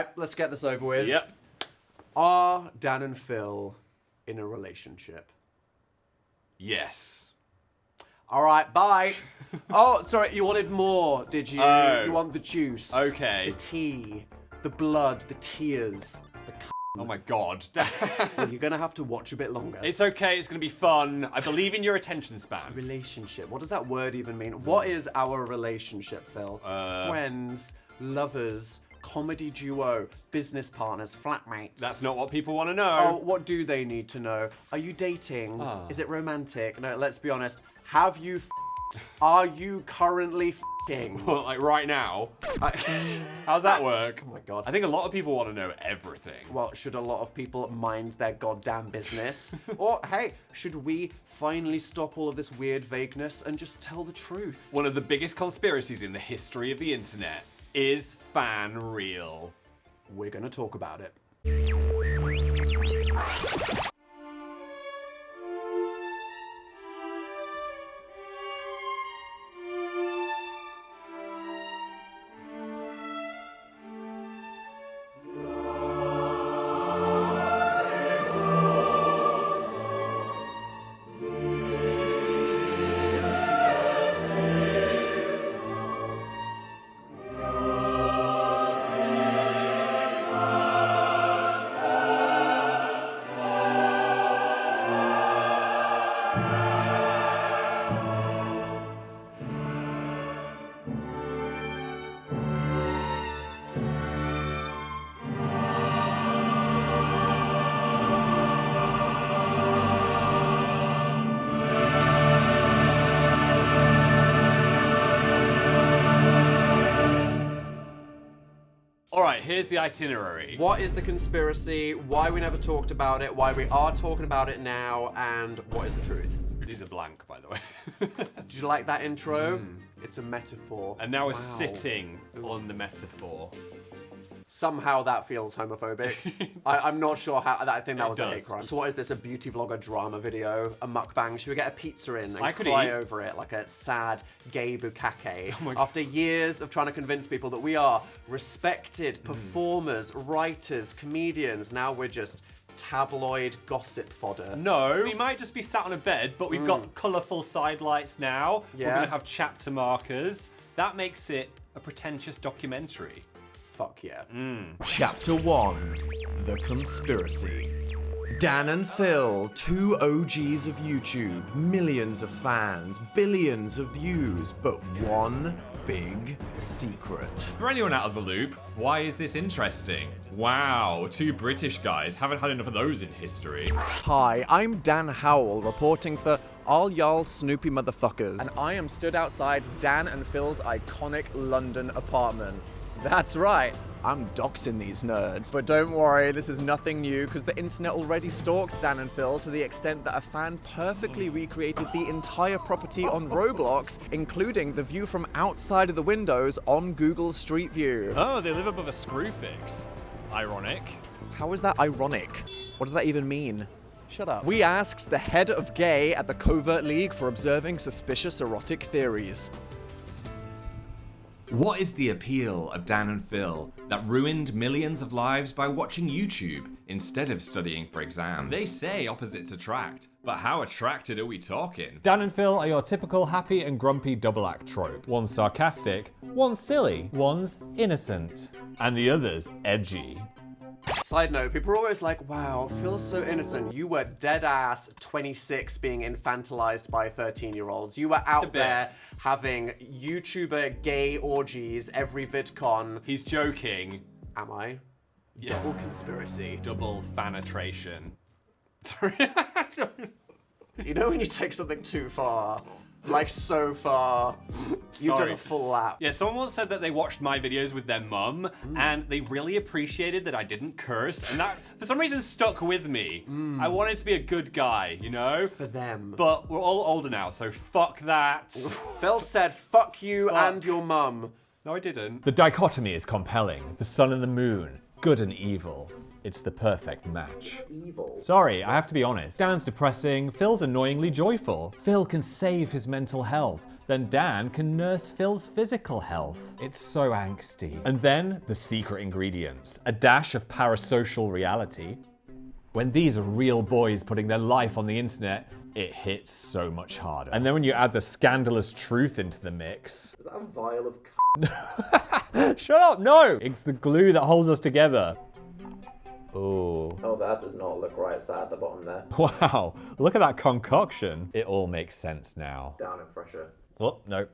right, let's get this over with. Yep. Are Dan and Phil in a relationship? Yes. All right, bye. Oh, sorry, you wanted more, did you? Oh. You want the juice. Okay. The tea, the blood, the tears, the Oh my god. Well, you're gonna have to watch a bit longer. It's okay, it's gonna be fun. I believe in your attention span. Relationship. What does that word even mean? What is our relationship, Phil? Friends, lovers, comedy duo, business partners, flatmates. That's not what people want to Oh, know. what do they need to know? Are you dating? Is it romantic? No, let's be honest. Have you f***ed? Are you currently f***ing? Well, like right now. How's that work? Oh my god. I think a lot of people want to know everything. Well, should a lot of people mind their goddamn business? Or, hey, should we finally stop all of this weird vagueness and just tell the truth? One of the biggest conspiracies in the history of the internet is fan real. We're gonna talk about it. Alright, here's the itinerary. What is the conspiracy? Why we never talked about it? Why we are talking about it now? And what is the truth? These are blank, by the way. Did you like that intro? It's a metaphor. And now we're Wow. sitting on the metaphor. Somehow that feels homophobic. I'm not sure how. I think that was a hate does. crime. So what is this? A beauty vlogger drama video? A mukbang? Should we get a pizza in and I could cry eat. over it like a sad gay bukkake? my After years of trying to convince people that we are respected performers, writers, comedians, now we're just tabloid gossip fodder. No, we might just be sat on a bed, but we've got colourful side lights now. We're Yeah. gonna have chapter markers. That makes it a pretentious documentary. Fuck yeah. Chapter 1 The Conspiracy. Dan and Phil, two OGs of YouTube, millions of fans, billions of views, but one big secret. For anyone out of the loop, why is this interesting? Wow, two British guys, haven't had enough of those in history. Hi, I'm Dan Howell, reporting for All Y'all Snoopy Motherfuckers. And I am stood outside Dan and Phil's iconic London apartment. That's right, I'm doxing these nerds. But don't worry, this is nothing new, because the internet already stalked Dan and Phil to the extent that a fan perfectly recreated the entire property on Roblox, including the view from outside of the windows on Google Street View. Oh, they live above a screw fix. Ironic. How is that ironic? What does that even mean? Shut up. We asked the head of gay at the Covert League for observing suspicious erotic theories. What is the appeal of Dan and Phil that ruined millions of lives by watching YouTube instead of studying for exams? They say opposites attract, but how attracted are we talking? Dan and Phil are your typical happy and grumpy double act trope. One's sarcastic, one's silly, one's innocent, and the other's edgy. Side note, people are always like, wow, Phil's so innocent. You were dead ass 26 being infantilized by 13-year-olds. You were out there having YouTuber gay orgies every VidCon. He's joking. Am I? Double conspiracy. Double fanatration. You know when you take something too far? Like so far. You've done Sorry. a full lap. Yeah, someone once said that they watched my videos with their mum, and they really appreciated that I didn't curse, and that, for some reason, stuck with me. I wanted to be a good guy, you know? For them. But we're all older now, so fuck that. Phil said, fuck you and your mum. No, I didn't. The dichotomy is compelling. The sun and the moon, good and evil. It's the perfect match. Evil. Sorry, I have to be honest. Dan's depressing, Phil's annoyingly joyful. Phil can save his mental health, then Dan can nurse Phil's physical health. It's so angsty. And then the secret ingredients, a dash of parasocial reality. When these are real boys putting their life on the internet, it hits so much harder. And then when you add the scandalous truth into the mix. Is that a vial of Shut up, no! It's the glue that holds us together. Oh. Oh, that does not look right. It's at the bottom there. Wow, look at that concoction. It all makes sense now. Down and fresher. Oh, no.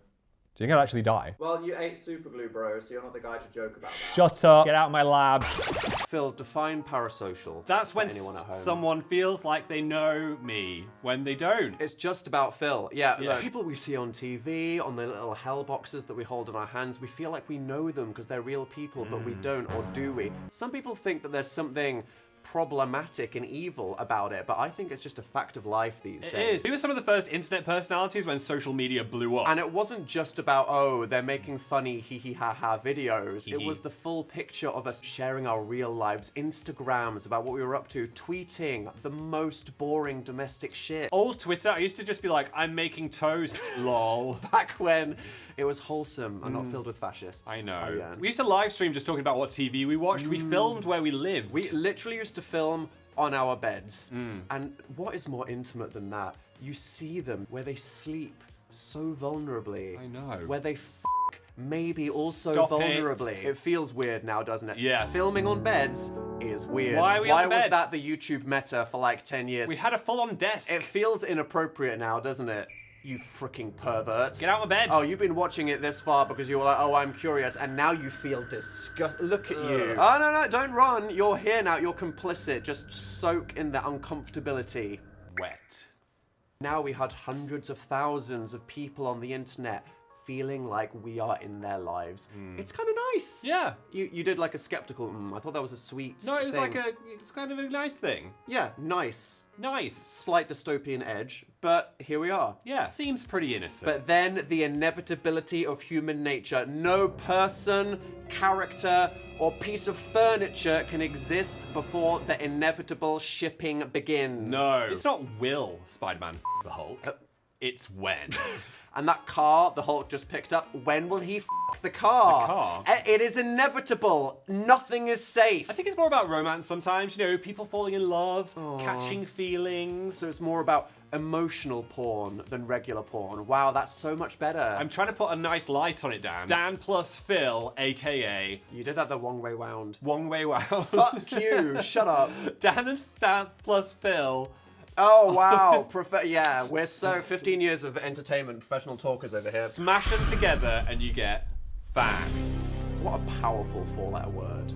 Do you think I'd actually die? Well, you ate super glue, bro, so you're not the guy to joke about that. Shut up. Get out of my lab. Phil, define parasocial. That's when anyone at home. someone feels like they know me when they don't. It's just about Phil. Yeah, Yeah. Look, people we see on TV, on the little hell boxes that we hold in our hands, we feel like we know them because they're real people, but we don't, or do we? Some people think that there's something problematic and evil about it, but I think it's just a fact of life these It days. is. We were some of the first internet personalities when social media blew up. And it wasn't just about, oh, they're making funny hee hee ha ha videos. It Hee. was the full picture of us sharing our real lives, Instagrams about what we were up to, tweeting the most boring domestic shit. Old Twitter, I used to just be like, I'm making toast, lol. Back when it was wholesome and not filled with fascists. I know. Oh, yeah. We used to live stream just talking about what TV we watched. We filmed where we lived. We literally used to film on our beds. And what is more intimate than that? You see them where they sleep so vulnerably. I know. Where they maybe also Stop vulnerably. It feels weird now, doesn't it? Yeah. Filming on beds is weird. Why are we on the was bed? that the YouTube meta for like 10 years? We had a full-on desk. It feels inappropriate now, doesn't it? You freaking perverts. Get out of my bed. Oh, you've been watching it this far because you were like, oh, I'm curious, and now you feel disgust. Look at you. Oh, no, don't run. You're here now. You're complicit. Just soak in the uncomfortability. Wet. Now we had hundreds of thousands of people on the internet feeling like we are in their lives. It's kind of nice. Yeah. You did like a skeptical, I thought that was a sweet No, it was thing. it's kind of a nice thing. Yeah, nice. Nice. Slight dystopian edge, but here we are. Yeah. Seems pretty innocent. But then the inevitability of human nature. No person, character, or piece of furniture can exist before the inevitable shipping begins. no. It's not will Spider-Man the Hulk. It's when. And that car the Hulk just picked up, when will he the car? The car? It is inevitable. Nothing is safe. I think it's more about romance sometimes, you know, people falling in love, catching feelings. So it's more about emotional porn than regular porn. Wow, that's so much better. I'm trying to put a nice light on it, Dan. Dan plus Phil, aka You did that the wrong way round. Wong Wei Wow. Fuck you, shut up. Dan and Dan plus Phil. Oh, wow. Yeah, we're so 15 years of entertainment professional talkers over here. Smash them together and you get fan. What a powerful four-letter word.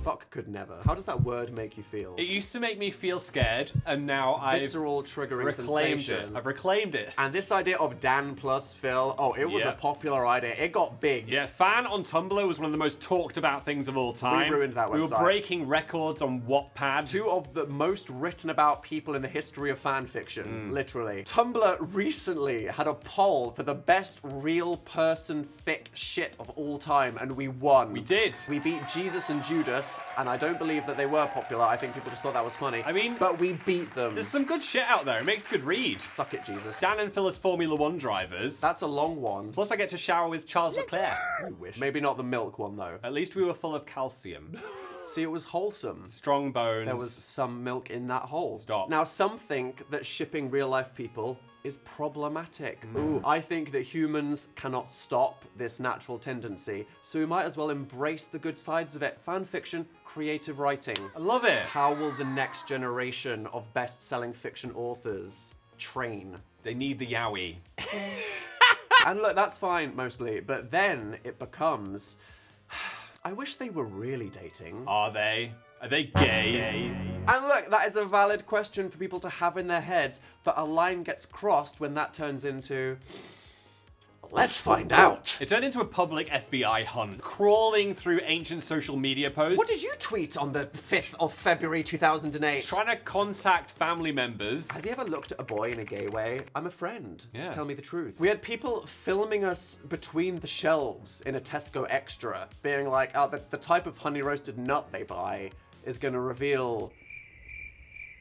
Fuck could never. How does that word make you feel? It used to make me feel scared, and now I've Visceral, triggering reclaimed sensation. it. I've reclaimed it. And this idea of Dan plus Phil, oh, it was Yeah. a popular idea. It got big. Yeah, fan on Tumblr was one of the most talked about things of all time. ruined that We were website. breaking records on Wattpad. Two of the most written about people in the history of fan fiction, literally. Tumblr recently had a poll for the best real person fic shit of all time, and we won. We did. We beat Jesus and Judas, and I don't believe that they were popular. I think people just thought that was funny. I mean, but we beat them. There's some good shit out there. It makes a good read. Suck it, Jesus. Dan and Phil as Formula One drivers. That's a long one. Plus, I get to shower with Charles Leclerc. I wish. Maybe not the milk one, though. At least we were full of calcium. See, it was wholesome. Strong bones. There was some milk in that hole. Stop. Now, some think that shipping real-life people is problematic. Ooh, I think that humans cannot stop this natural tendency, so we might as well embrace the good sides of it. Fan fiction, creative writing. I love it. How will the next generation of best-selling fiction authors train? They need the yowie. And look, that's fine, mostly, but then it becomes... I wish they were really dating. Are they? Are they gay? And look, that is a valid question for people to have in their heads, but a line gets crossed when that turns into... Let's find out. It turned into a public FBI hunt, crawling through ancient social media posts. What did you tweet on the 5th of February 2008? Trying to contact family members. Has he ever looked at a boy in a gay way? I'm a friend. Yeah. Tell me the truth. We had people filming us between the shelves in a Tesco Extra, being like, oh, the type of honey roasted nut they buy is going to reveal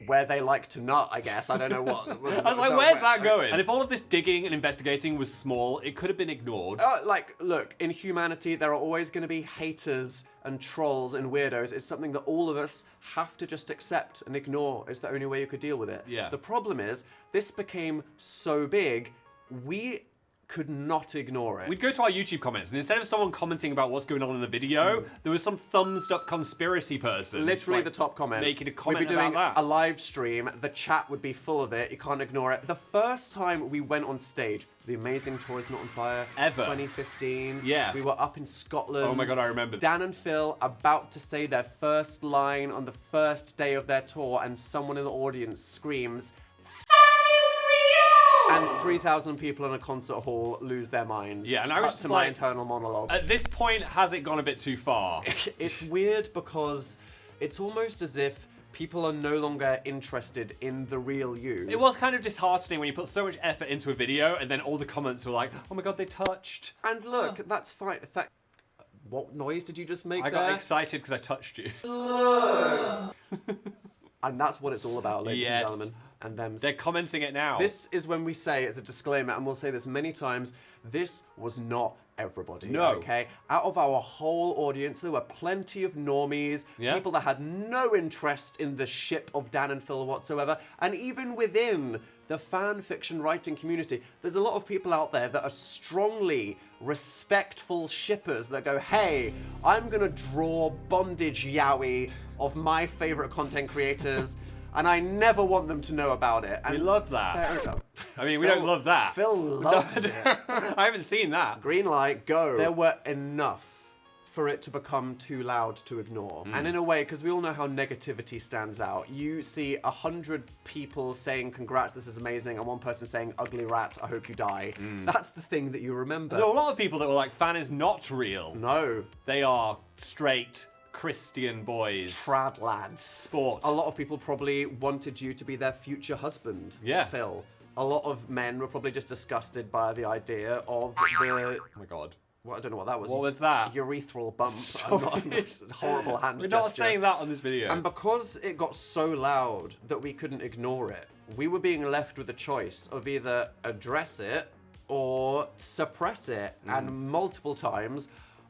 where they like to nut, I guess. I don't know what. I was like, where's that going? And if all of this digging and investigating was small, it could have been ignored. Look, in humanity, there are always going to be haters and trolls and weirdos. It's something that all of us have to just accept and ignore. It's the only way you could deal with it. Yeah. The problem is, this became so big, we could not ignore it. We'd go to our YouTube comments, and instead of someone commenting about what's going on in the video, there was some thumbs-up conspiracy person. Literally like, the top comment. making a comment We'd be doing about that. a live stream. The chat would be full of it. You can't ignore it. The first time we went on stage, The Amazing Toys Not on Fire, Ever. 2015. Yeah. We were up in Scotland. Oh my God, I remember. Dan and Phil about to say their first line on the first day of their tour, and someone in the audience screams, and 3,000 people in a concert hall lose their minds. Yeah, and I was Cut just to my like, internal monologue. At this point, has it gone a bit too far? It's weird because it's almost as if people are no longer interested in the real you. It was kind of disheartening when you put so much effort into a video and then all the comments were like, oh my God, they touched. And look, that's fine. What noise did you just make I there? got excited because I touched you. And that's what it's all about, ladies Yes. and gentlemen. And them. They're commenting it now. This is when we say, as a disclaimer, and we'll say this many times, this was not everybody. No. Okay? Out of our whole audience, there were plenty of normies, Yeah. people that had no interest in the ship of Dan and Phil whatsoever, and even within the fan fiction writing community, there's a lot of people out there that are strongly respectful shippers that go, hey, I'm gonna draw bondage yaoi of my favorite content creators, and I never want them to know about it. And We love that. fair enough. I mean, we don't love that. Phil loves it. I haven't seen that. Green light, go. There were enough for it to become too loud to ignore. And in a way, because we all know how negativity stands out, you see 100 people saying, congrats, this is amazing, and one person saying, ugly rat, I hope you die. That's the thing that you remember. There were a lot of people that were like, fan is not real. No. They are straight Christian boys. Trad lads. Sport. A lot of people probably wanted you to be their future husband, Yeah. Phil. A lot of men were probably just disgusted by the idea of the... Oh my God. Well, I don't know what that was. What was that? Urethral bump. I'm not, horrible hand We're gesture. not saying that on this video. And because it got so loud that we couldn't ignore it, we were being left with a choice of either address it or suppress it. And multiple times,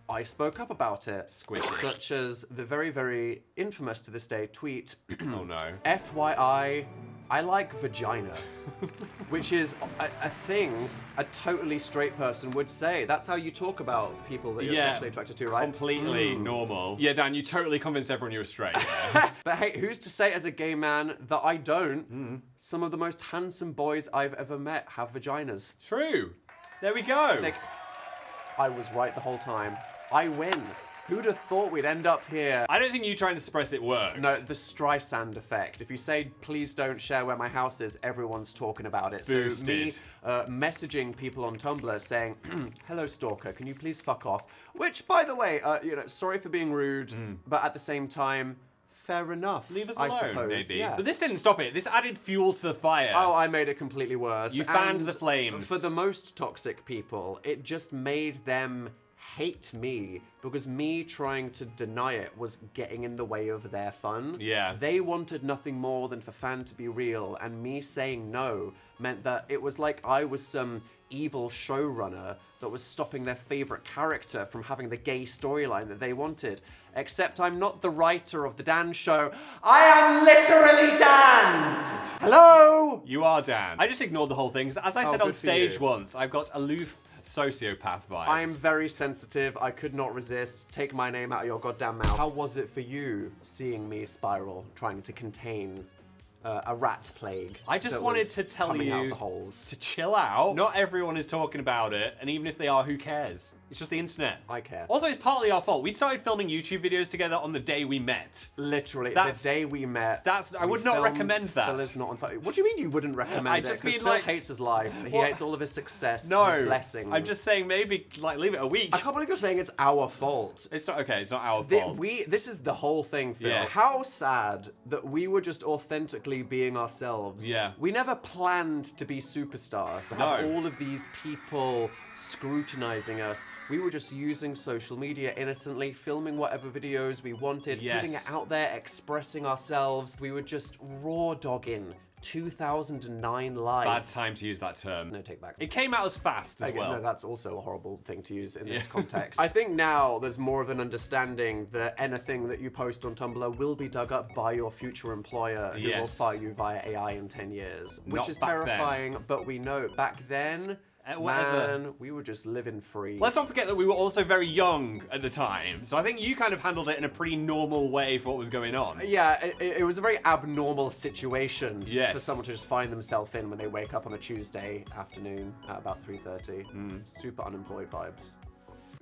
I spoke up about it. Squishy. Such as the very, very infamous to this day tweet, Oh no. FYI, I like vagina. Which is a thing a totally straight person would say. That's how you talk about people that you're sexually attracted to, right? Completely normal. Yeah, Dan, you totally convinced everyone you were straight. Yeah. But hey, who's to say as a gay man that I don't? Some of the most handsome boys I've ever met have vaginas. True. There we go. I was right the whole time. I win. Who'd have thought we'd end up here? I don't think you trying to suppress it worked. No, the Streisand effect. If you say, please don't share where my house is, everyone's talking about it. Boosted. So me messaging people on Tumblr saying, hello, stalker, can you please fuck off? Which, by the way, sorry for being rude, but at the same time, fair enough. Leave us I alone, suppose. maybe. Yeah. But this didn't stop it. This added fuel to the fire. Oh, I made it completely worse. You fanned And the flames. For the most toxic people, it just made them hate me because me trying to deny it was getting in the way of their fun. Yeah. They wanted nothing more than for fan to be real, and me saying no meant that it was like I was some evil showrunner that was stopping their favorite character from having the gay storyline that they wanted. Except I'm not the writer of The Dan Show. I am literally Dan! Hello? You are Dan. I just ignored the whole thing. 'Cause as I said on good for stage you. once, I've got aloof sociopath vibes. I'm very sensitive. I could not resist. Take my name out of your goddamn mouth. How was it for you seeing me spiral, trying to contain a rat plague? I just that wanted was to tell coming out you the holes? to chill out. Not everyone is talking about it, and even if they are, who cares? It's just the internet. I care. Also, it's partly our fault. We started filming YouTube videos together on the day we met. Literally, That's- the day we met. I we would not filmed recommend that. Phil is not on fire. What do you mean you wouldn't recommend I it? just Because mean, Phil like- hates his life. He What? hates all of his success, No, his blessings. I'm just saying maybe like leave it a week. I can't believe you're saying it's our fault. It's not okay. It's not our Thi- fault. This is the whole thing, Phil. Yeah. How sad that we were just authentically being ourselves. Yeah. We never planned to be superstars, to have No. all of these people scrutinizing us we were just using social media innocently, filming whatever videos we wanted, putting it out there, expressing ourselves. We were just raw dogging 2009 live. Bad time to use that term. No take back. It came out as fast as well. No, that's also a horrible thing to use in this context. I think now there's more of an understanding that anything that you post on Tumblr will be dug up by your future employer who will fire you via AI in 10 years, which Not is back terrifying, then. but we know back then, whatever. man, we were just living free. Let's not forget that we were also very young at the time, so I think you kind of handled it in a pretty normal way for what was going on. Yeah, it was a very abnormal situation Yes. for someone to just find themselves in when they wake up on a Tuesday afternoon at about 3:30. Super unemployed vibes.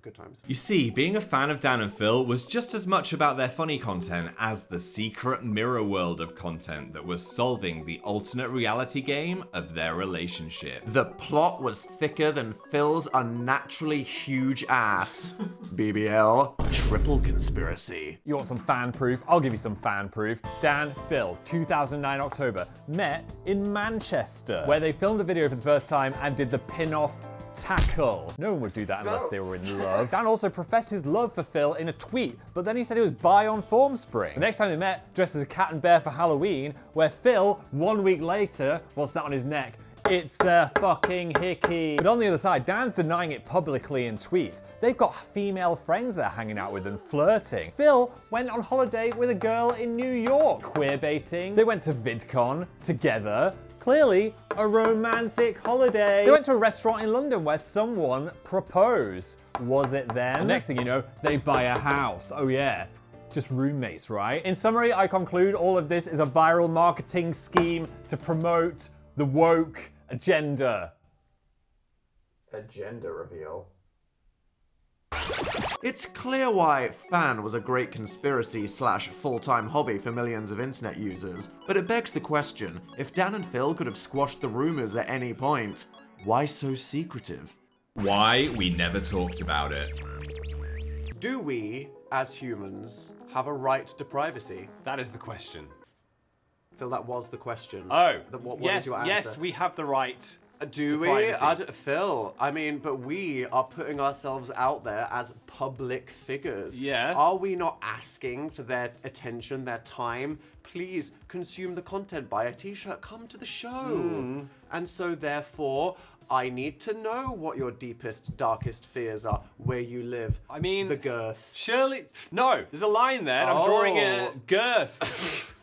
Good times. You see, being a fan of Dan and Phil was just as much about their funny content as the secret mirror world of content that was solving the alternate reality game of their relationship. The plot was thicker than Phil's unnaturally huge ass. BBL, triple conspiracy. You want some fan proof? I'll give you some fan proof. Dan, Phil, 2009 October, met in Manchester, where they filmed a video for the first time and did the pin-off tackle. No one would do that unless they were in love. Dan also professed his love for Phil in a tweet, but then he said he was bi on Formspring. The next time they met, dressed as a cat and bear for Halloween, where Phil, 1 week later, what's that on his neck? It's a fucking hickey. But on the other side, Dan's denying it publicly in tweets. They've got female friends they're hanging out with and flirting. Phil went on holiday with a girl in New York, queer baiting. They went to VidCon together. Clearly, a romantic holiday. They went to a restaurant in London where someone proposed. Was it them? The next thing you know, they buy a house. Oh yeah, just roommates, right? In summary, I conclude all of this is a viral marketing scheme to promote the woke agenda. Agenda reveal. It's clear why fan was a great conspiracy / full-time hobby for millions of internet users, but it begs the question, if Dan and Phil could have squashed the rumors at any point, why so secretive? Why we never talked about it. Do we, as humans, have a right to privacy? That is the question. Phil, that was the question. Oh, What yes, is your answer? yes, we have the right. Do to we? privacy. Phil, I mean, but we are putting ourselves out there as public figures. Yeah. Are we not asking for their attention, their time? Please consume the content, buy a t-shirt, come to the show. And so therefore, I need to know what your deepest, darkest fears are, where you live. I mean, the girth. Surely, no, there's a line there, and I'm drawing a girth.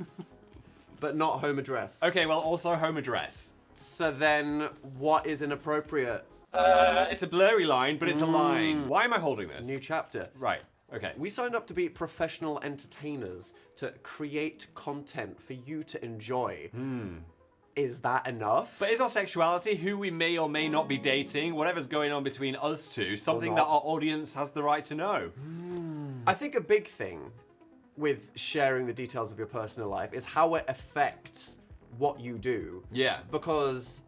But not home address. Okay, well, also home address. So then, what is inappropriate? It's a blurry line, but it's a line. Why am I holding this? New chapter. Right, okay. We signed up to be professional entertainers, to create content for you to enjoy. Is that enough? But is our sexuality, who we may or may not be dating, whatever's going on between us two, something that our audience has the right to know? I think a big thing with sharing the details of your personal life is how it affects what you do. Yeah. Because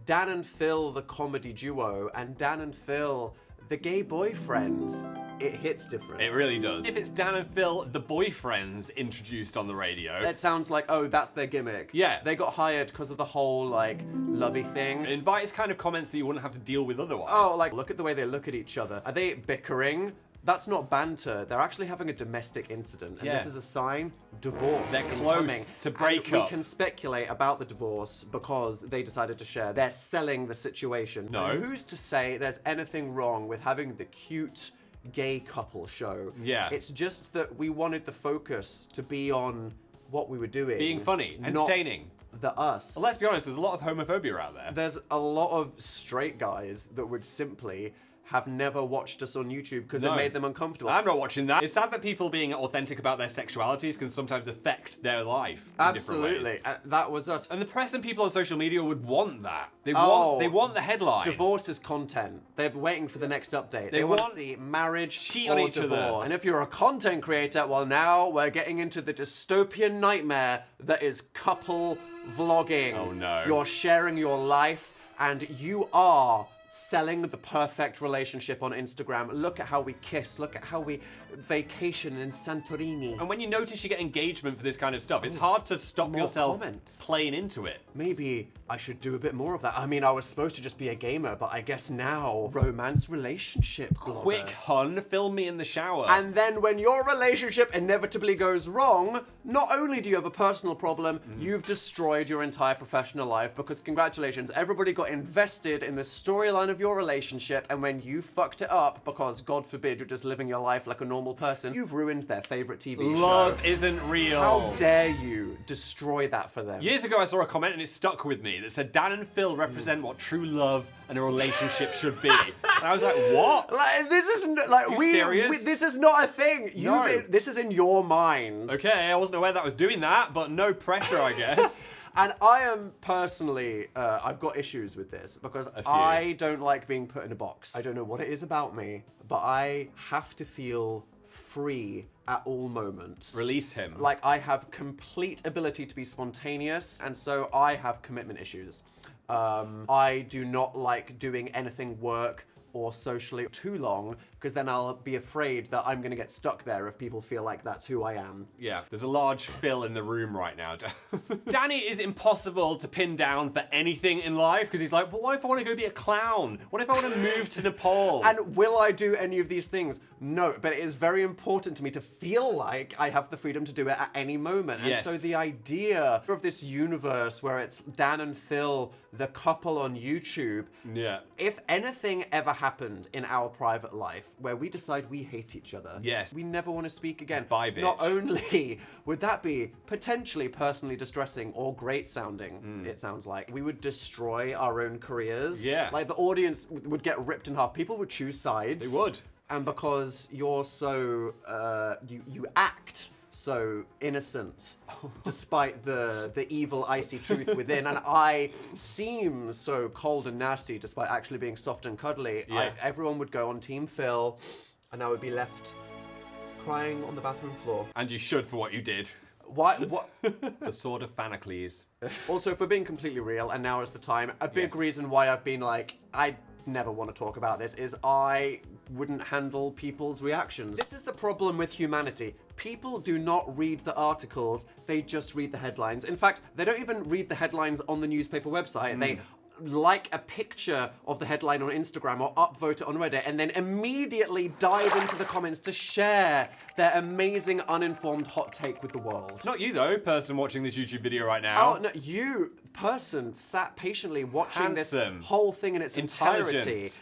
Dan and Phil, the comedy duo, and Dan and Phil, the gay boyfriends, it hits different. It really does. If it's Dan and Phil, the boyfriends, introduced on the radio. It sounds like, oh, that's their gimmick. Yeah. They got hired because of the whole, like, lovey thing. It invites kind of comments that you wouldn't have to deal with otherwise. Oh, like, look at the way they look at each other. Are they bickering? That's not banter. They're actually having a domestic incident. And this is a sign, divorce. They're close to break and up. We can speculate about the divorce because they decided to share. They're selling the situation. No. And who's to say there's anything wrong with having the cute gay couple show? Yeah. It's just that we wanted the focus to be on what we were doing. Being funny, not entertaining. The us. Well, let's be honest, there's a lot of homophobia out there. There's a lot of straight guys that would simply have never watched us on YouTube because it made them uncomfortable. I'm not watching that. It's sad that people being authentic about their sexualities can sometimes affect their life in different ways. Absolutely. That was us. And the press and people on social media would want that. They Oh, want the headline. Divorce is content. They're waiting for the next update. They want to see marriage cheat or on each divorce. other. And if you're a content creator, well, now we're getting into the dystopian nightmare that is couple vlogging. Oh, no. You're sharing your life and you are selling the perfect relationship on Instagram. Look at how we kiss. Look at how we vacation in Santorini. And when you notice you get engagement for this kind of stuff, it's hard to stop more yourself comments. playing into it. Maybe I should do a bit more of that. I mean, I was supposed to just be a gamer, but I guess now romance relationship blogger. Quick, hun, film me in the shower. And then when your relationship inevitably goes wrong, not only do you have a personal problem, you've destroyed your entire professional life, because congratulations, everybody got invested in the storyline of your relationship, and when you fucked it up because, God forbid, you're just living your life like a normal person, you've ruined their favorite TV show. Love isn't real. How dare you destroy that for them? Years ago, I saw a comment and it stuck with me that said Dan and Phil represent what true love and a relationship should be. And I was like, what? Like, this isn't like serious? this is not a thing. No. This is in your mind. Okay, I wasn't aware that was doing that, but no pressure, I guess. And I am personally, I've got issues with this because I don't like being put in a box. I don't know what it is about me, but I have to feel free at all moments. Release him. Like, I have complete ability to be spontaneous, and so I have commitment issues. I do not like doing anything work or socially too long, because then I'll be afraid that I'm gonna get stuck there if people feel like that's who I am. Yeah, there's a large Phil in the room right now. Danny is impossible to pin down for anything in life, because he's like, but what if I want to go be a clown? What if I want to move to Nepal? And will I do any of these things? No, but it is very important to me to feel like I have the freedom to do it at any moment. Yes. And so the idea of this universe where it's Dan and Phil, the couple on YouTube, Yeah. if anything ever happened in our private life where we decide we hate each other, Yes. we never want to speak again. Bye, bitch. Not only would that be potentially personally distressing or great sounding, it sounds like, we would destroy our own careers. Yeah. Like, the audience would get ripped in half. People would choose sides. They would. And because you're so, you act so innocent, despite the evil, icy truth within, and I seem so cold and nasty, despite actually being soft and cuddly, Yeah. everyone would go on Team Phil, and I would be left crying on the bathroom floor. And you should for what you did. Why? What? The sword of Thanocles. Also, for being completely real, and now is the time, a big Yes. reason why I've been like, I never want to talk about this is I wouldn't handle people's reactions. This is the problem with humanity. People do not read the articles, they just read the headlines. In fact, they don't even read the headlines on the newspaper website. They like a picture of the headline on Instagram or upvote it on Reddit and then immediately dive into the comments to share their amazing uninformed hot take with the world. It's not you, though, person watching this YouTube video right now. Oh, no, you, person, sat patiently watching Handsome. this whole thing in its entirety. Intelligent.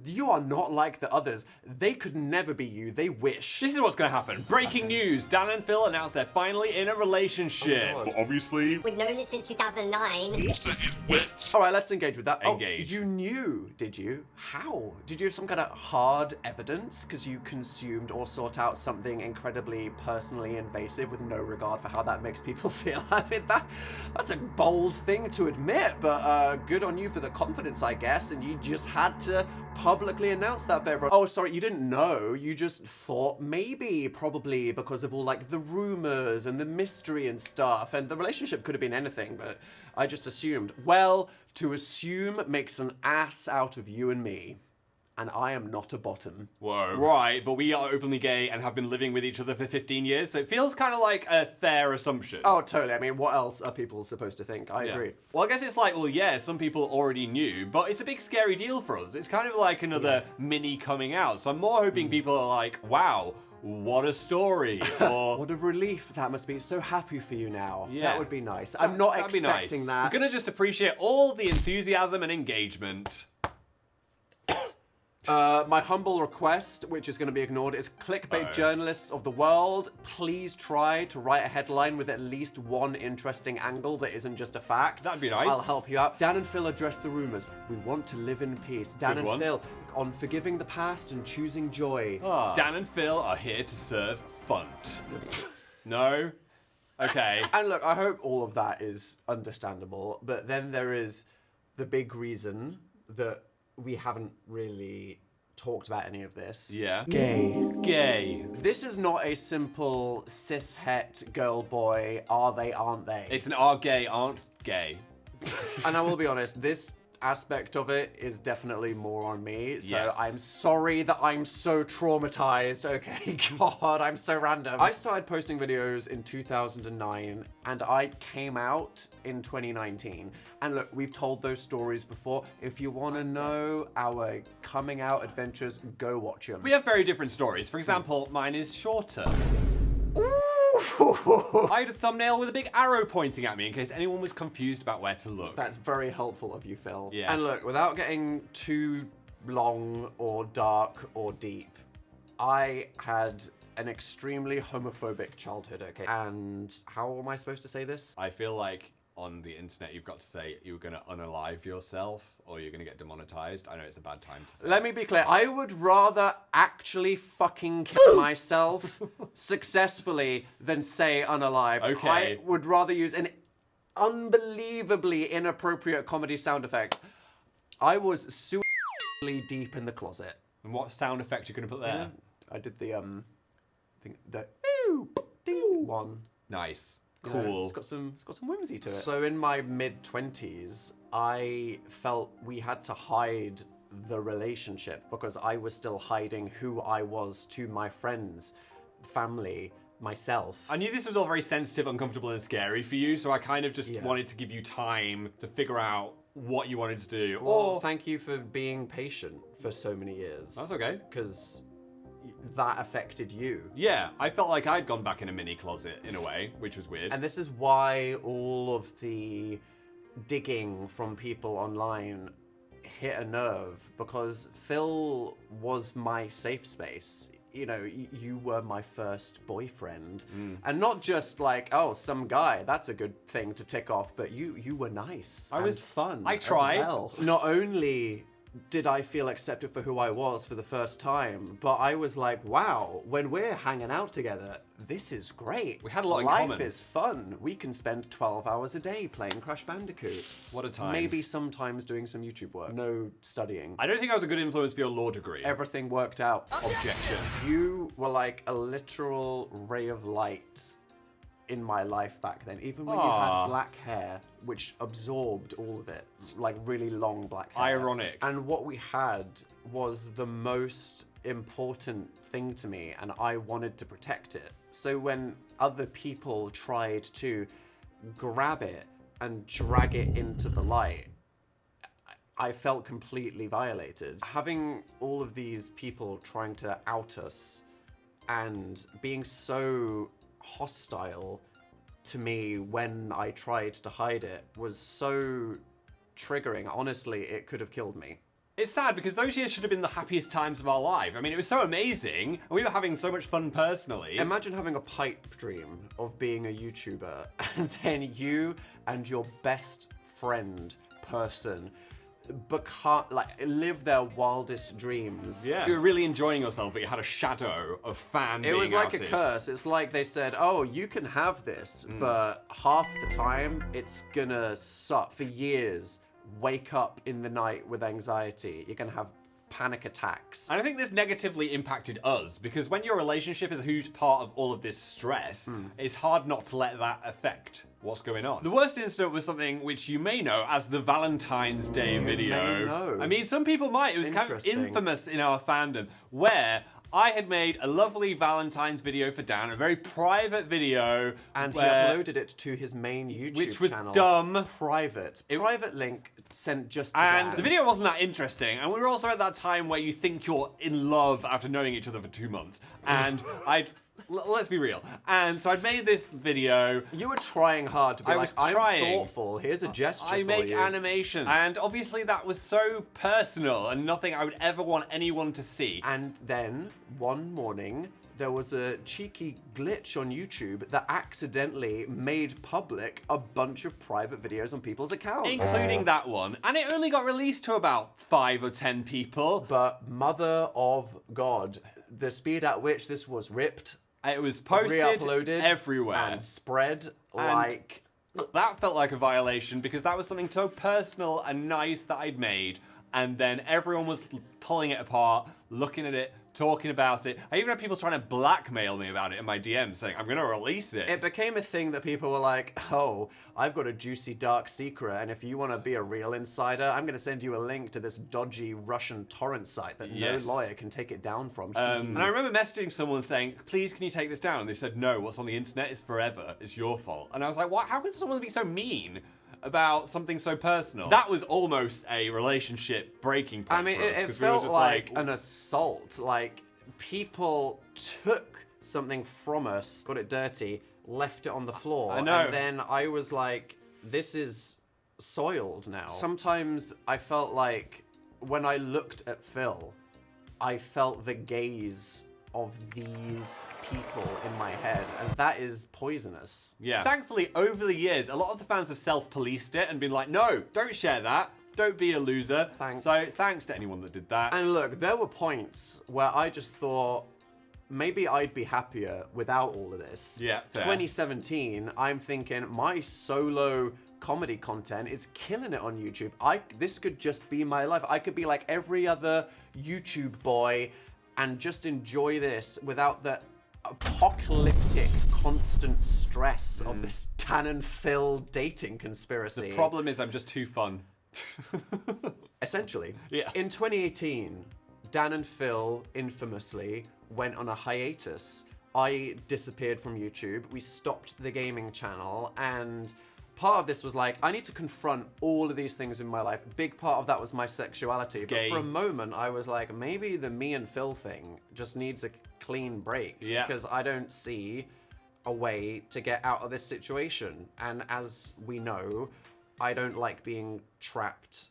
You are not like the others. They could never be you. They wish. This is what's going to happen. Breaking news. Dan and Phil announced they're finally in a relationship. Oh, God. Obviously, We've known this since 2009. water is wet. All right, let's engage with that. Engage. Oh, you knew, did you? How? Did you have some kind of hard evidence because you consumed or sought out something incredibly personally invasive with no regard for how that makes people feel? I mean, that's a bold thing to admit, but good on you for the confidence, I guess, and you just had to publicly announce that for everyone. Oh, sorry, you didn't know. You just thought maybe, probably because of all like the rumors and the mystery and stuff, and the relationship could have been anything, but I just assumed. Well, to assume makes an ass out of you and me. And I am not a bottom. Whoa. Right, but we are openly gay and have been living with each other for 15 years, so it feels kind of like a fair assumption. Oh, totally. I mean, what else are people supposed to think? I Yeah. agree. Well, I guess it's like, well, yeah, some people already knew, but it's a big scary deal for us. It's kind of like another mini coming out. So I'm more hoping people are like, wow, what a story. Or What a relief that must be. So happy for you now. Yeah. That would be nice. I'm not that'd be expecting nice. that. We're gonna just appreciate all the enthusiasm and engagement. My humble request, which is going to be ignored, is clickbait journalists of the world, please try to write a headline with at least one interesting angle that isn't just a fact. That'd be nice. I'll help you out. Dan and Phil address the rumors. We want to live in peace. Dan Good and one. Phil on forgiving the past and choosing joy. Dan and Phil are here to serve funt. No? Okay. And look, I hope all of that is understandable, but then there is the big reason that we haven't really talked about any of this. Yeah. Gay. Gay. This is not a simple cis-het girl-boy, are they, aren't they? It's an are gay, aren't gay. And I will be honest, this aspect of it is definitely more on me. So Yes. I'm sorry that I'm so traumatized. Okay, God, I'm so random. I started posting videos in 2009 and I came out in 2019. And look, we've told those stories before. If you want to know our coming out adventures, go watch them. We have very different stories. For example, mine is shorter. I had a thumbnail with a big arrow pointing at me in case anyone was confused about where to look. That's very helpful of you, Phil. Yeah. And look, without getting too long or dark or deep, I had an extremely homophobic childhood, okay? And how am I supposed to say this? I feel like on the internet you've got to say you're going to unalive yourself or you're going to get demonetized. I know it's a bad time to say. Let me be clear. I would rather actually fucking kill myself successfully than say unalive. Okay. I would rather use an unbelievably inappropriate comedy sound effect. I was suicidally deep in the closet. And what sound effect are you going to put there? I did the ding one. Nice. You know, Cool. it's got some whimsy to it. So in my mid-20s, I felt we had to hide the relationship because I was still hiding who I was to my friends, family, myself. I knew this was all very sensitive, uncomfortable, and scary for you, so I kind of just Yeah. wanted to give you time to figure out what you wanted to do. Well, Or thank you for being patient for so many years. That's okay. Because that affected you. Yeah, I felt like I'd gone back in a mini closet in a way, which was weird. And this is why all of the digging from people online hit a nerve, because Phil was my safe space. You know, you were my first boyfriend. And not just like, oh, some guy, that's a good thing to tick off, but you were nice. I was and fun. I as tried. well. Not only did I feel accepted for who I was for the first time, but I was like, wow, when we're hanging out together, this is great. We had a lot in Life common. is fun. We can spend 12 hours a day playing Crash Bandicoot. What a time. Maybe sometimes doing some YouTube work. No studying. I don't think I was a good influence for your law degree. Everything worked out. Objection. You were like a literal ray of light in my life back then. Even when you Aw. had black hair, which absorbed all of it. Like really long black hair. Ironic. And what we had was the most important thing to me, and I wanted to protect it. So when other people tried to grab it and drag it into the light, I felt completely violated. Having all of these people trying to out us and being so hostile to me when I tried to hide it was so triggering. Honestly, it could have killed me. It's sad because those years should have been the happiest times of our life. I mean, it was so amazing, and we were having so much fun personally. Imagine having a pipe dream of being a YouTuber, and then you and your best friend person live their wildest dreams. Yeah. You were really enjoying yourself, but you had a shadow of fan It was like a outed. curse. It's like they said, oh, you can have this, but half the time it's gonna suck for years. Wake up in the night with anxiety. You're gonna have panic attacks. And I think this negatively impacted us because when your relationship is a huge part of all of this stress, it's hard not to let that affect what's going on. The worst incident was something which you may know as the Valentine's Day video. may know. I mean, some people might. It was kind of Interesting. infamous in our fandom where I had made a lovely Valentine's video for Dan, a very private video. And he where- uploaded it to his main YouTube Which was channel. dumb. Private. Private link sent just to And Dan. the video wasn't that interesting, and we were also at that time where you think you're in love after knowing each other for 2 months. And let's be real. And so I'd made this video. You were trying hard to be I like, was I'm trying. thoughtful. Here's a gesture I for make you. animations. And obviously that was so personal and nothing I would ever want anyone to see. And then, one morning, there was a cheeky glitch on YouTube that accidentally made public a bunch of private videos on people's accounts. Including that one. And it only got released to about 5 or 10 people. But mother of God, the speed at which this was ripped, It was posted re-uploaded, everywhere. and spread like... That felt like a violation because that was something so personal and nice that I'd made. and then everyone was pulling it apart, looking at it, talking about it. I even had people trying to blackmail me about it in my DMs, saying, I'm going to release it. It became a thing that people were like, oh, I've got a juicy dark secret, and if you want to be a real insider, I'm going to send you a link to this dodgy Russian torrent site that Yes. no lawyer can take it down from. And I remember messaging someone saying, please, can you take this down? And they said, no, what's on the internet is forever. It's your fault. And I was like, what? How can someone be so mean about something so personal? That was almost a relationship breaking point I mean, for us, it 'cause we were felt just like an assault. Like, people took something from us, got it dirty, left it on the floor. I know. And then I was like, this is soiled now. Sometimes I felt like when I looked at Phil, I felt the gaze of these people in my head, and that is poisonous. Yeah. Thankfully, over the years, a lot of the fans have self-policed it and been like, no, don't share that. Don't be a loser. Thanks. So thanks to anyone that did that. And look, there were points where I just thought, maybe I'd be happier without all of this. Yeah, fair. 2017, I'm thinking my solo comedy content is killing it on YouTube. This could just be my life. I could be like every other YouTube boy and just enjoy this without the apocalyptic constant stress of this Dan and Phil dating conspiracy. The problem is I'm just too fun. Essentially. Yeah. In 2018, Dan and Phil infamously went on a hiatus. I disappeared from YouTube. We stopped the gaming channel, and part of this was like, I need to confront all of these things in my life. Big part of that was my sexuality. Gay. But for a moment, I was like, maybe the me and Phil thing just needs a clean break. Yeah. Because I don't see a way to get out of this situation. And as we know, I don't like being trapped.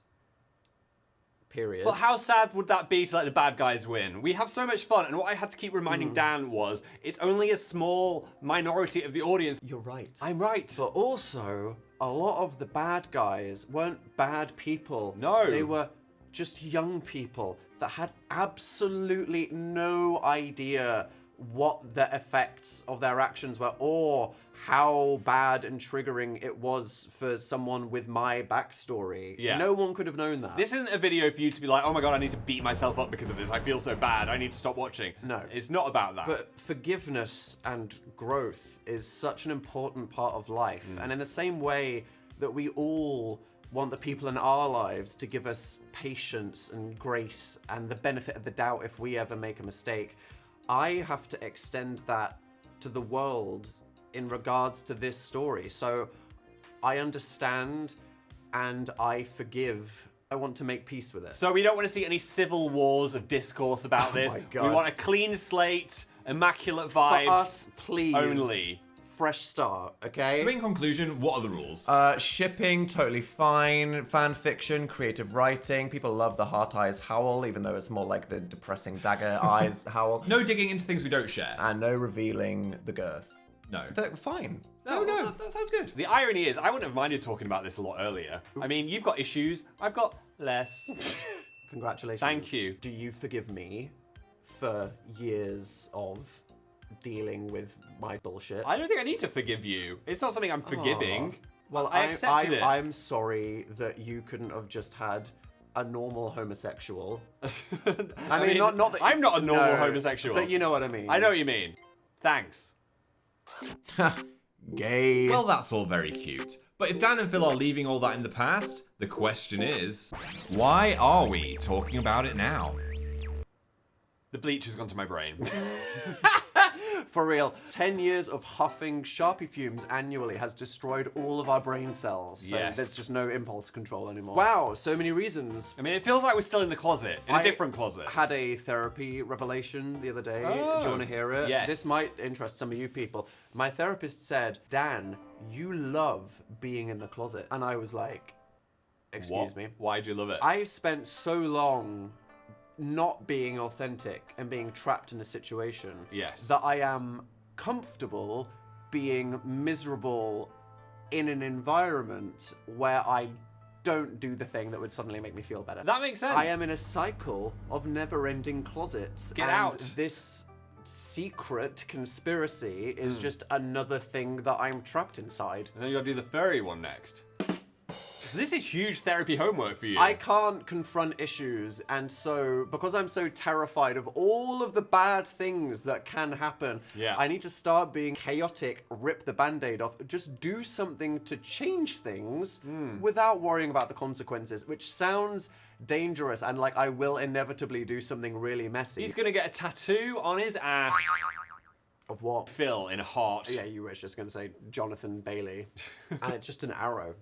Period. But how sad would that be to let the bad guys win? We have so much fun, and what I had to keep reminding Dan was, it's only a small minority of the audience. You're right. I'm right. But also, a lot of the bad guys weren't bad people. No. They were just young people that had absolutely no idea what the effects of their actions were, or how bad and triggering it was for someone with my backstory. Yeah. No one could have known that. This isn't a video for you to be like, oh my god, I need to beat myself up because of this. I feel so bad. I need to stop watching. No. It's not about that. But forgiveness and growth is such an important part of life. And in the same way that we all want the people in our lives to give us patience and grace and the benefit of the doubt if we ever make a mistake, I have to extend that to the world in regards to this story. So I understand and I forgive. I want to make peace with it. So we don't want to see any civil wars of discourse about this. my God. We want a clean slate, immaculate For vibes. us, please. only. Fresh start, okay? So in conclusion, what are the rules? Shipping, totally fine. Fan fiction, creative writing. People love the heart eyes howl, even though it's more like the depressing dagger eyes howl. No digging into things we don't share. And no revealing the girth. No. They're fine. No, that sounds good. The irony is, I wouldn't have minded talking about this a lot earlier. I mean, you've got issues, I've got less. Congratulations. Thank you. Do you forgive me for years of dealing with my bullshit? I don't think I need to forgive you. It's not something I'm forgiving. Well, I accepted it. I'm sorry that you couldn't have just had a normal homosexual. I mean, not that I'm not a normal no, homosexual. but you know what I mean. I know what you mean. Thanks. Gay. Well, that's all very cute. But if Dan and Phil are leaving all that in the past, the question is, why are we talking about it now? The bleach has gone to my brain. For real, 10 years of huffing Sharpie fumes annually has destroyed all of our brain cells. So Yes. there's just no impulse control anymore. Wow, so many reasons. I mean, it feels like we're still in the closet, in a I different closet. Had a therapy revelation the other day. Do you want to hear it? yes. This might interest some of you people. My therapist said, Dan, you love being in the closet. And I was like, excuse What? me. Why do you love it? I spent so long not being authentic and being trapped in a situation Yes. that I am comfortable being miserable in an environment where I don't do the thing that would suddenly make me feel better. That makes sense. I am in a cycle of never-ending closets. Get and out. This secret conspiracy is just another thing that I'm trapped inside. And then you gotta do the furry one next. So this is huge therapy homework for you. I can't confront issues, and so because I'm so terrified of all of the bad things that can happen, I need to start being chaotic, rip the band-aid off, just do something to change things without worrying about the consequences, which sounds dangerous and like I will inevitably do something really messy. He's gonna get a tattoo on his ass. Of what? Phil in a heart. Yeah, you were just gonna say Jonathan Bailey, and it's just an arrow.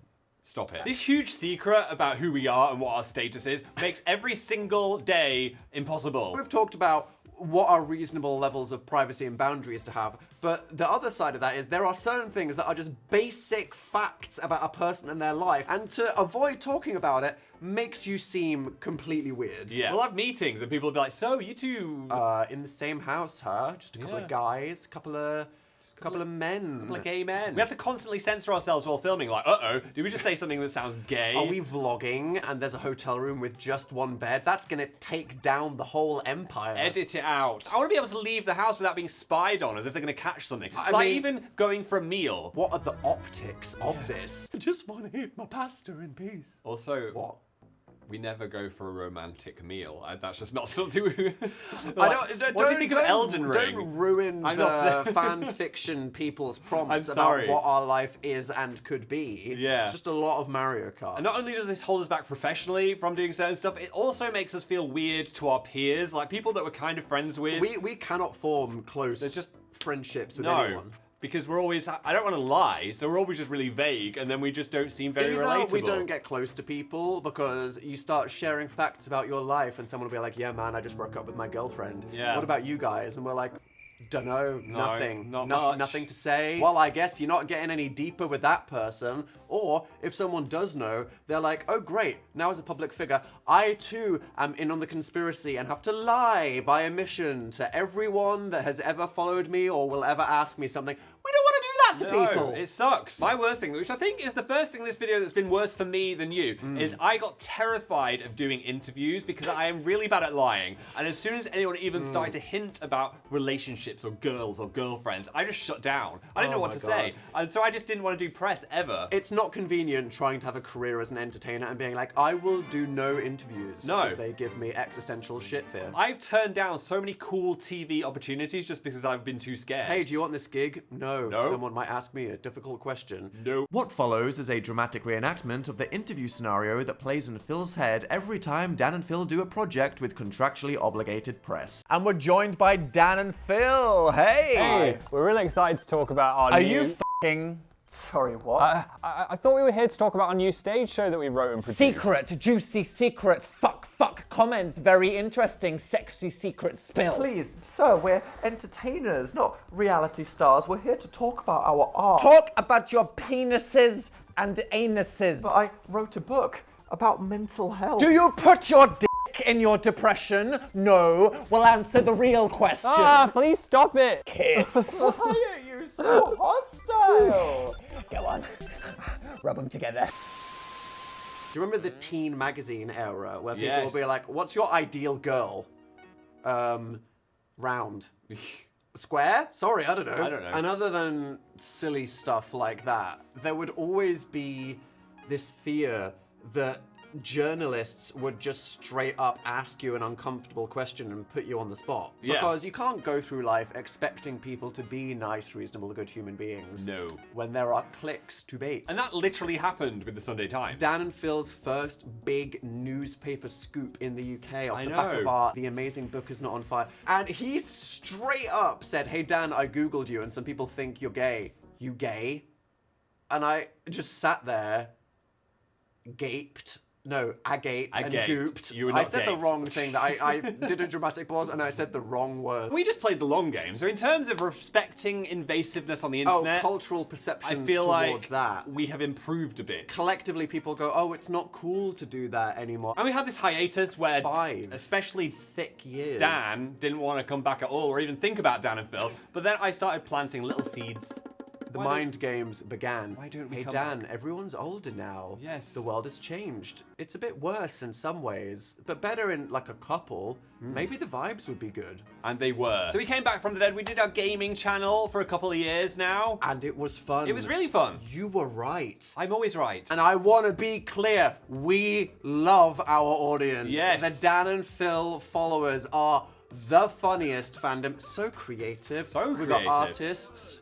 Stop it. This huge secret about who we are and what our status is makes every single day impossible. We've talked about what are reasonable levels of privacy and boundaries to have, but the other side of that is there are certain things that are just basic facts about a person and their life, and to avoid talking about it makes you seem completely weird. Yeah. We'll have meetings and people will be like, so you two... in the same house, huh? Just a couple of guys, couple of men. Like gay men. We have to constantly censor ourselves while filming, like, uh-oh, did we just say something that sounds gay? Are we vlogging and there's a hotel room with just one bed? That's gonna take down the whole empire. Edit it out. I want to be able to leave the house without being spied on, as if they're gonna catch something. I like mean, even going for a meal. What are the optics of this? I just want to eat my pasta in peace. Also, What? we never go for a romantic meal. That's just not something we... What do you think of Elden Ring? Don't ruin I'm the not fan fiction people's prompts I'm about sorry. what our life is and could be. Yeah. It's just a lot of Mario Kart. And not only does this hold us back professionally from doing certain stuff, it also makes us feel weird to our peers, like people that we're kind of friends with. We cannot form close just friendships with no. anyone. Because we're always, I don't want to lie, so we're always just really vague, and then we just don't seem very relatable. We don't get close to people because you start sharing facts about your life and someone will be like, yeah man, I just broke up with my girlfriend. Yeah. What about you guys? And we're like, dunno, nothing. not much. Nothing to say. Well, I guess you're not getting any deeper with that person. Or if someone does know, they're like, oh great, now as a public figure, I too am in on the conspiracy and have to lie by omission to everyone that has ever followed me or will ever ask me something. We don't want to do that to people. It sucks. My worst thing, which I think is the first thing in this video that's been worse for me than you, is I got terrified of doing interviews because I am really bad at lying. And as soon as anyone even started to hint about relationships or girls or girlfriends, I just shut down. I didn't know what to say. And so I just didn't want to do press ever. It's not convenient trying to have a career as an entertainer and being like, I will do no interviews because they give me existential shit fear. I've turned down so many cool TV opportunities just because I've been too scared. Hey, do you want this gig? No. No. Someone might ask me a difficult question. No. What follows is a dramatic reenactment of the interview scenario that plays in Phil's head every time Dan and Phil do a project with contractually obligated press. And we're joined by Dan and Phil. Hey! Hey, we're really excited to talk about our Are new... you f***ing... Sorry, what? I thought we were here to talk about our new stage show that we wrote and produced. Secret, juicy secret, fuck, comments, very interesting, sexy secret spill. Please, sir, we're entertainers, not reality stars. We're here to talk about our art. Talk about your penises and anuses. But I wrote a book about mental health. Do you put your dick in your depression? No. We'll answer the real question. Ah, please stop it! Kiss. Why are you so hostile? Go on. Rub them together. Do you remember the teen magazine era where people Yes. will be like, what's your ideal girl? Round. Square? Sorry, I don't know. I don't know. And other than silly stuff like that, there would always be this fear that journalists would just straight up ask you an uncomfortable question and put you on the spot. Yeah. Because you can't go through life expecting people to be nice, reasonable, good human beings. No. When there are clicks to bait. And that literally happened with the Sunday Times. Dan and Phil's first big newspaper scoop in the UK off I the back know. of our The Amazing Book Is Not on Fire. And he straight up said, hey Dan, I Googled you and some people think you're gay. You gay? And I just sat there, gaped. No, agate and Agate. gooped. You were I not said the gaped. wrong thing. That I did a dramatic pause and I said the wrong word. We just played the long game. So in terms of respecting invasiveness on the internet, cultural I perceptions feel towards like that. we have improved a bit. Collectively, people go, oh, it's not cool to do that anymore. And we had this hiatus where, 5 especially thick years. Dan didn't want to come back at all or even think about Dan and Phil. But then I started planting little seeds The mind games began. Why don't we Hey come Dan, back? everyone's older now. Yes. The world has changed. It's a bit worse in some ways, but better in like a couple. Maybe the vibes would be good. And they were. So we came back from the dead. We did our gaming channel for a couple of years now. And it was fun. It was really fun. You were right. I'm always right. And I want to be clear, we love our audience. Yes. The Dan and Phil followers are the funniest fandom. So creative. So We've got creative. artists,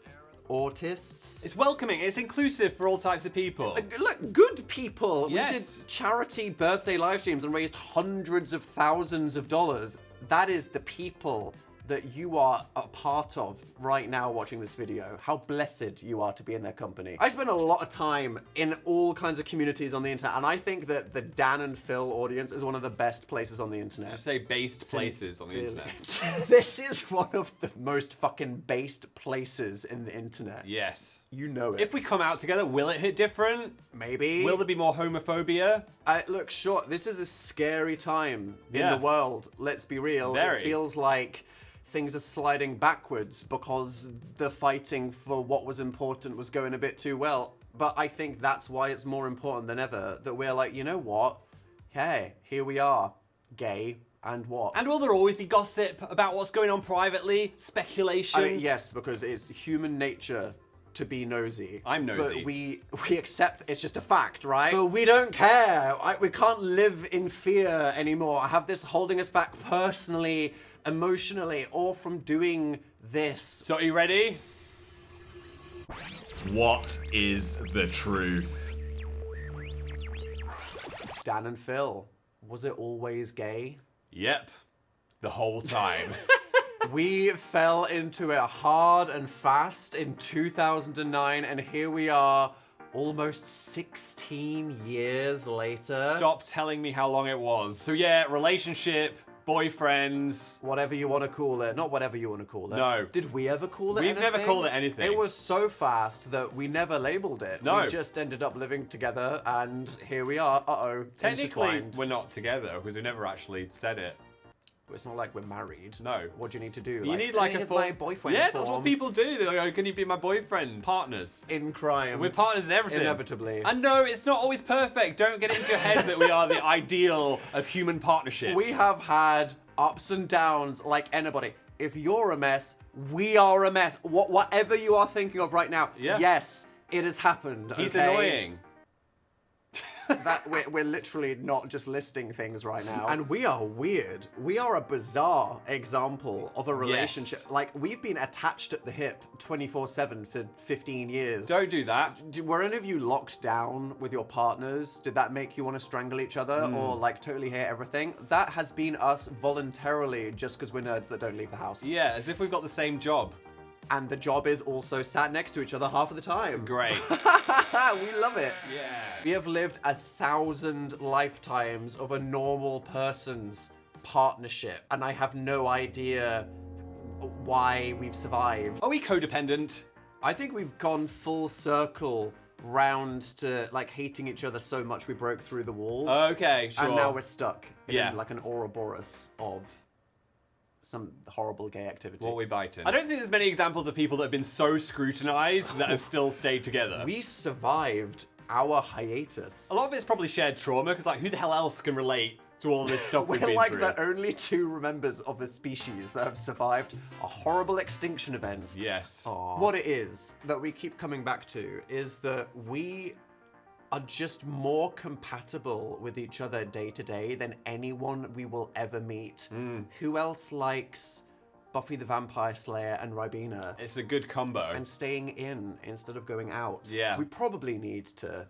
autists. It's welcoming. It's inclusive for all types of people. Look, good people. Yes. We did charity birthday live streams and raised hundreds of thousands of dollars. That is the people that you are a part of right now watching this video. How blessed you are to be in their company. I spend a lot of time in all kinds of communities on the internet, and I think that the Dan and Phil audience is one of the best places on the internet. I say based places on the internet. This is one of the most fucking based places in the internet. Yes. You know it. If we come out together, will it hit different? Maybe. Will there be more homophobia? Look, sure, this is a scary time in Yeah. the world. Let's be real. Very. It feels like things are sliding backwards because the fighting for what was important was going a bit too well. But I think that's why it's more important than ever that we're like, you know what? Hey, here we are, gay, and what? And will there always be gossip about what's going on privately? Speculation? I mean, yes, because it's human nature to be nosy. I'm nosy. But we accept it's just a fact, right? But we don't care. We can't live in fear anymore. I have this holding us back personally, emotionally, or from doing this. So are you ready? What is the truth? Dan and Phil, was it always gay? Yep. The whole time. We fell into it hard and fast in 2009, and here we are almost 16 years later. Stop telling me how long it was. So yeah, relationship, boyfriends. Whatever you want to call it. Not whatever you want to call it. No. Did we ever call it We've anything? never called it anything. It was so fast that we never labeled it. No. We just ended up living together, and here we are. Uh-oh. Technically, intertwined. we're not together because we never actually said it. It's not like we're married. No. What do you need to do? You need like hey, a here's full... my boyfriend Yeah, that's form. what people do. They're like, oh, can you be my boyfriend? Partners. In crime. We're partners in everything. Inevitably. And no, it's not always perfect. Don't get it into your head that we are the ideal of human partnerships. We have had ups and downs like anybody. If you're a mess, we are a mess. Whatever you are thinking of right now, Yeah. yes, it has happened. He's okay? annoying. That we're literally not just listing things right now. And we are weird. We are a bizarre example of a relationship. Yes. Like, we've been attached at the hip 24/7 for 15 years. Don't do that. Were any of you locked down with your partners? Did that make you want to strangle each other or like totally hate everything? That has been us voluntarily just because we're nerds that don't leave the house. Yeah, as if we've got the same job. And the job is also sat next to each other half of the time. Great. We love it. Yeah. We have lived 1,000 lifetimes of a normal person's partnership, and I have no idea why we've survived. Are we codependent? I think we've gone full circle round to like hating each other so much we broke through the wall. Okay, sure. And now we're stuck in Yeah. like an Ouroboros of some horrible gay activity. What we biting? I don't think there's many examples of people that have been so scrutinized that have still stayed together. We survived our hiatus. A lot of it's probably shared trauma, because like, who the hell else can relate to all this stuff we've We're been like through? the only two members of a species that have survived a horrible extinction event. Yes. What it is that we keep coming back to is that we are just more compatible with each other day to day than anyone we will ever meet. Who else likes Buffy the Vampire Slayer and Ribena? It's a good combo. And staying in instead of going out. Yeah. We probably need to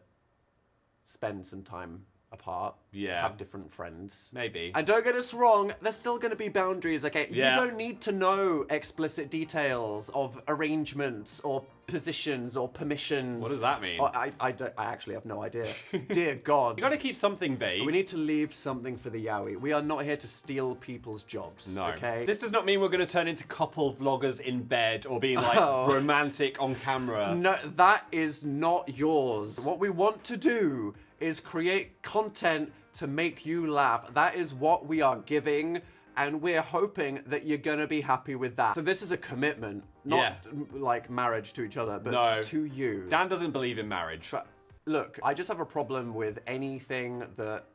spend some time apart. Yeah. Have different friends. Maybe. And don't get us wrong, there's still going to be boundaries, okay? Yeah. You don't need to know explicit details of arrangements or positions or permissions. What does that mean? Oh, I actually have no idea. Dear God. You gotta keep something vague. We need to leave something for the yaoi. We are not here to steal people's jobs, No. okay? This does not mean we're going to turn into couple vloggers in bed or being like romantic on camera. No, that is not yours. What we want to do is create content to make you laugh. That is what we are giving. And we're hoping that you're gonna be happy with that. So this is a commitment, not like marriage to each other, but to you. Dan doesn't believe in marriage. But look, I just have a problem with anything that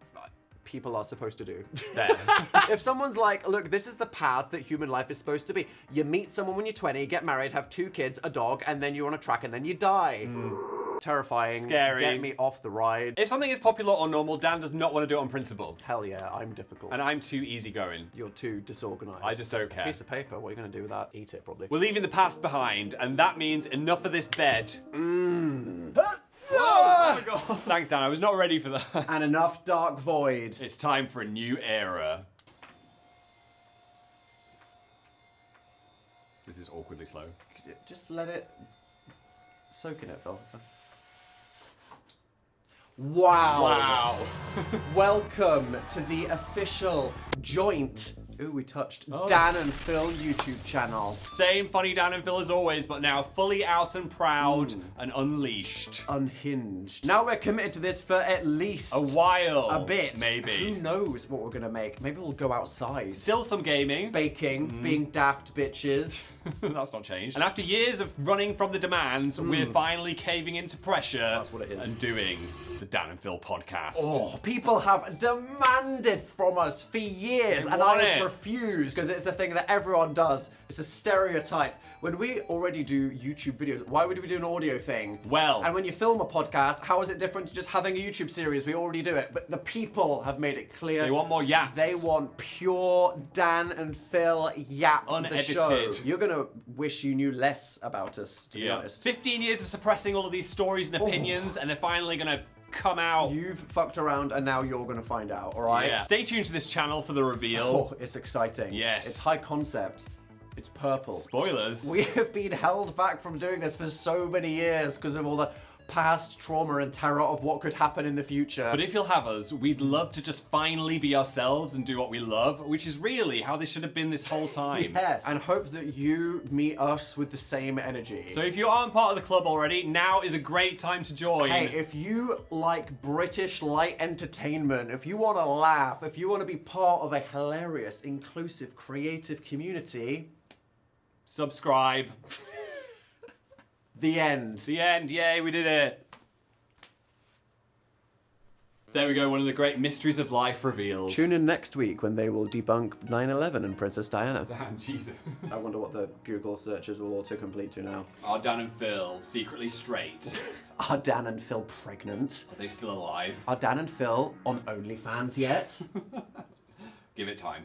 people are supposed to do. There. If someone's like, look, this is the path that human life is supposed to be. You meet someone when you're 20, get married, have 2 kids, a dog, and then you're on a track and then you die. Terrifying. Scary. Get me off the ride. If something is popular or normal, Dan does not want to do it on principle. Hell yeah, I'm difficult. And I'm too easygoing. You're too disorganized. I just don't care. Piece of paper, what are you gonna do with that? Eat it, probably. We're leaving the past behind, and that means enough of this bed. Oh my God. Thanks, Dan. I was not ready for that. And enough dark void. It's time for a new era. This is awkwardly slow. Just let it soak in it, Phil. Wow. Wow. Welcome to the official joint, we touched, Dan and Phil YouTube channel. Same funny Dan and Phil as always, but now fully out and proud and unleashed. Unhinged. Now we're committed to this for at least a while. A bit. Maybe. Who knows what we're gonna make? Maybe we'll go outside. Still some gaming. Baking, being daft bitches. That's not changed. And after years of running from the demands, we're finally caving into pressure. That's what it is. And doing the Dan and Phil podcast. Oh, people have demanded from us for years, They and want I it. have refused because it's a thing that everyone does. It's a stereotype. When we already do YouTube videos, why would we do an audio thing? Well. And when you film a podcast, how is it different to just having a YouTube series? We already do it. But the people have made it clear. They want more yaps. They want pure Dan and Phil yap the show. Unedited. You're gonna wish you knew less about us, to be honest. 15 years of suppressing all of these stories and opinions, and they're finally gonna come out. You've fucked around and now you're gonna find out, alright? Yeah. Stay tuned to this channel for the reveal. Oh, it's exciting. Yes. It's high concept. It's purple. Spoilers. We have been held back from doing this for so many years because of all the past trauma and terror of what could happen in the future. But if you'll have us, we'd love to just finally be ourselves and do what we love, which is really how this should have been this whole time. Yes. And hope that you meet us with the same energy. So if you aren't part of the club already, now is a great time to join. Hey, if you like British light entertainment, if you want to laugh, if you want to be part of a hilarious, inclusive, creative community, subscribe. The end. The end. Yay, we did it. There we go, one of the great mysteries of life revealed. Tune in next week when they will debunk 9/11 and Princess Diana. Dan, Jesus. I wonder what the Google searches will autocomplete to now. Are Dan and Phil secretly straight? Are Dan and Phil pregnant? Are they still alive? Are Dan and Phil on OnlyFans yet? Give it time.